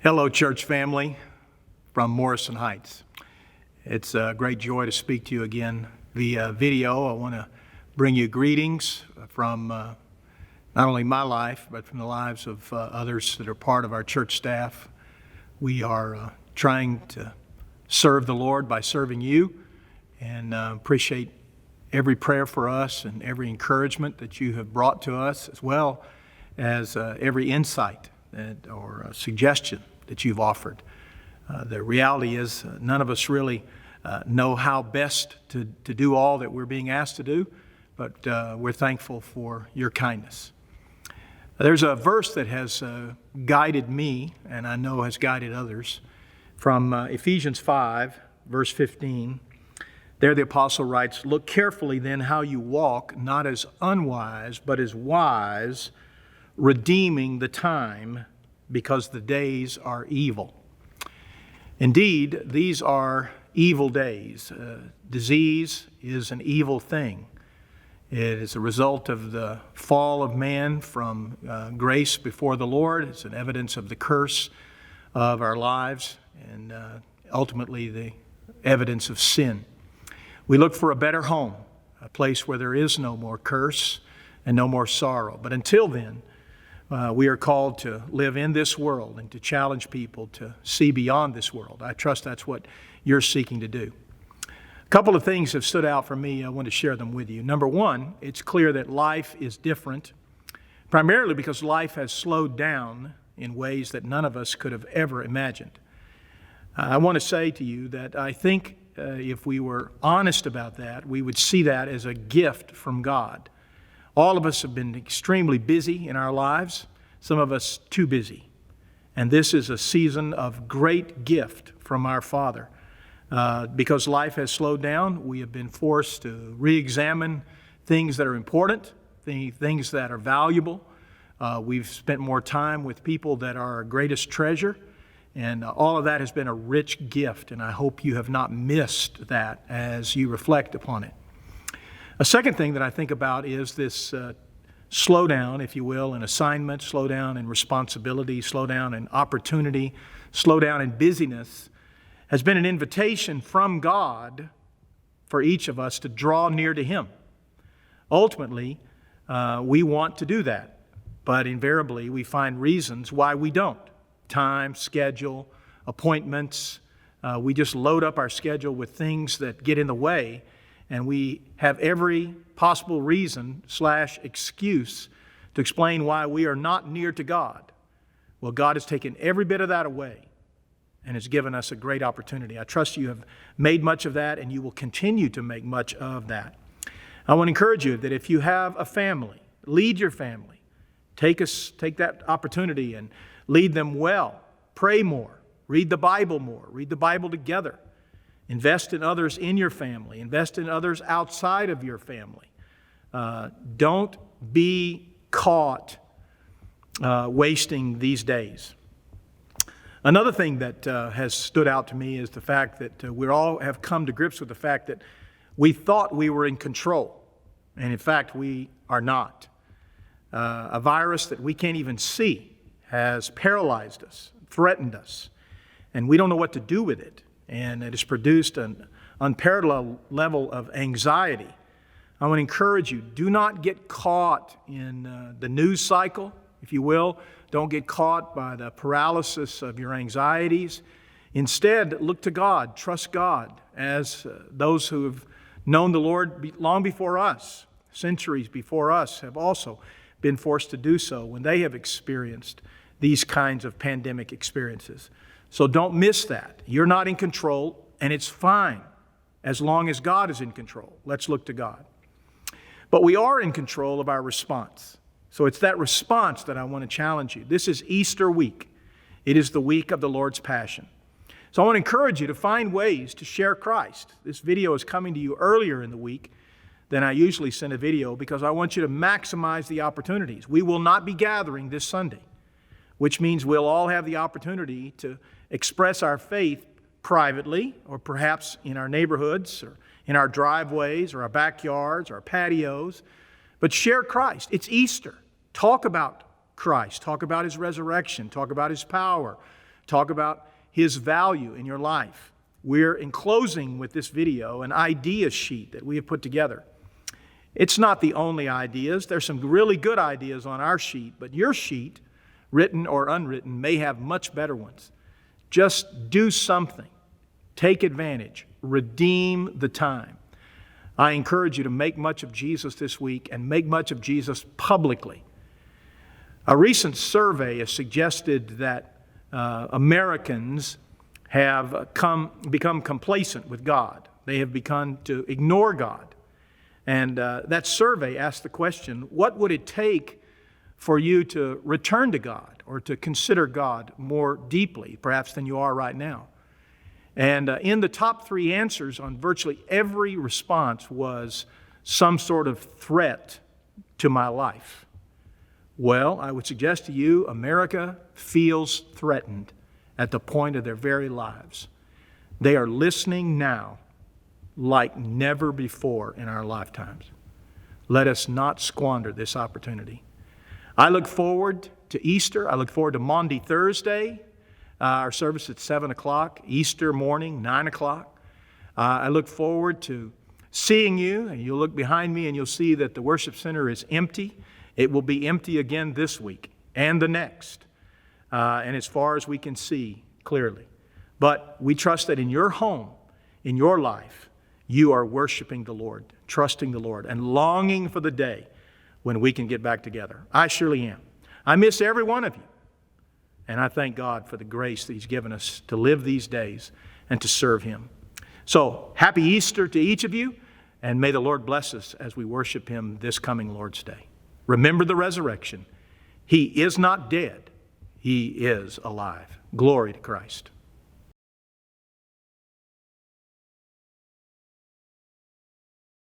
Hello, church family from Morrison Heights. It's a great joy to speak to you again via video. I want to bring you greetings from not only my life, but from the lives of others that are part of our church staff. We are trying to serve the Lord by serving you, and appreciate every prayer for us and every encouragement that you have brought to us, as well as every insight or suggestion that you've offered. The reality is none of us really know how best to do all that we're being asked to do, but we're thankful for your kindness. There's a verse that has guided me, and I know has guided others, from Ephesians 5, verse 15. There the apostle writes, "Look carefully then how you walk, not as unwise, but as wise, redeeming the time, because the days are evil." Indeed, these are evil days. Disease is an evil thing. It is a result of the fall of man from grace before the Lord. It's an evidence of the curse of our lives and ultimately the evidence of sin. We look for a better home, a place where there is no more curse and no more sorrow. But until then, we are called to live in this world and to challenge people to see beyond this world. I trust that's what you're seeking to do. A couple of things have stood out for me. I want to share them with you. Number one, it's clear that life is different, primarily because life has slowed down in ways that none of us could have ever imagined. I want to say to you that I think if we were honest about that, we would see that as a gift from God. All of us have been extremely busy in our lives, some of us too busy. And this is a season of great gift from our Father. Because life has slowed down, we have been forced to re-examine things that are important, things that are valuable. We've spent more time with people that are our greatest treasure. And all of that has been a rich gift, and I hope you have not missed that as you reflect upon it. A second thing that I think about is this slowdown, if you will, in assignment, slowdown in responsibility, slowdown in opportunity, slowdown in busyness, has been an invitation from God for each of us to draw near to Him. Ultimately, we want to do that, but invariably we find reasons why we don't. Time, schedule, appointments. We just load up our schedule with things that get in the way, and we have every possible reason / excuse to explain why we are not near to God. Well, God has taken every bit of that away and has given us a great opportunity. I trust you have made much of that, and you will continue to make much of that. I want to encourage you that if you have a family, lead your family. Take that opportunity and lead them well. Pray more. Read the Bible more. Read the Bible together. Invest in others in your family. Invest in others outside of your family. Don't be caught wasting these days. Another thing that has stood out to me is the fact that we all have come to grips with the fact that we thought we were in control. And in fact, we are not. A virus that we can't even see has paralyzed us, threatened us, and we don't know what to do with it. And it has produced an unparalleled level of anxiety. I want to encourage you, do not get caught in the news cycle, if you will. Don't get caught by the paralysis of your anxieties. Instead, look to God, trust God, as those who have known the Lord long before us, centuries before us, have also been forced to do so when they have experienced these kinds of pandemic experiences. So don't miss that. You're not in control, and it's fine as long as God is in control. Let's look to God. But we are in control of our response. So it's that response that I want to challenge you. This is Easter week. It is the week of the Lord's Passion. So I want to encourage you to find ways to share Christ. This video is coming to you earlier in the week than I usually send a video because I want you to maximize the opportunities. We will not be gathering this Sunday, which means we'll all have the opportunity to express our faith privately, or perhaps in our neighborhoods, or in our driveways, or our backyards, or our patios. But share Christ. It's Easter. Talk about Christ. Talk about His resurrection. Talk about His power. talk about His value in your life. We're enclosing with this video an idea sheet that we have put together. It's not the only ideas. There's some really good ideas on our sheet, but your sheet, written or unwritten, may have much better ones. Just do something. Take advantage. Redeem the time. I encourage you to make much of Jesus this week and make much of Jesus publicly. A recent survey has suggested that Americans have become complacent with God. They have begun to ignore God. And that survey asked the question, what would it take for you to return to God or to consider God more deeply, perhaps than you are right now? And in the top 3 answers on virtually every response was some sort of threat to my life. Well, I would suggest to you, America feels threatened at the point of their very lives. They are listening now like never before in our lifetimes. Let us not squander this opportunity. I look forward to Easter. I look forward to Maundy Thursday, our service at 7 o'clock, Easter morning, 9 o'clock. I look forward to seeing you, and you'll look behind me and you'll see that the worship center is empty. It will be empty again this week and the next, and as far as we can see clearly. But we trust that in your home, in your life, you are worshiping the Lord, trusting the Lord, and longing for the day when we can get back together. I surely am. I miss every one of you, and I thank God for the grace that He's given us to live these days and to serve Him. So, happy Easter to each of you, and may the Lord bless us as we worship Him this coming Lord's Day. Remember the resurrection. He is not dead. He is alive. Glory to Christ.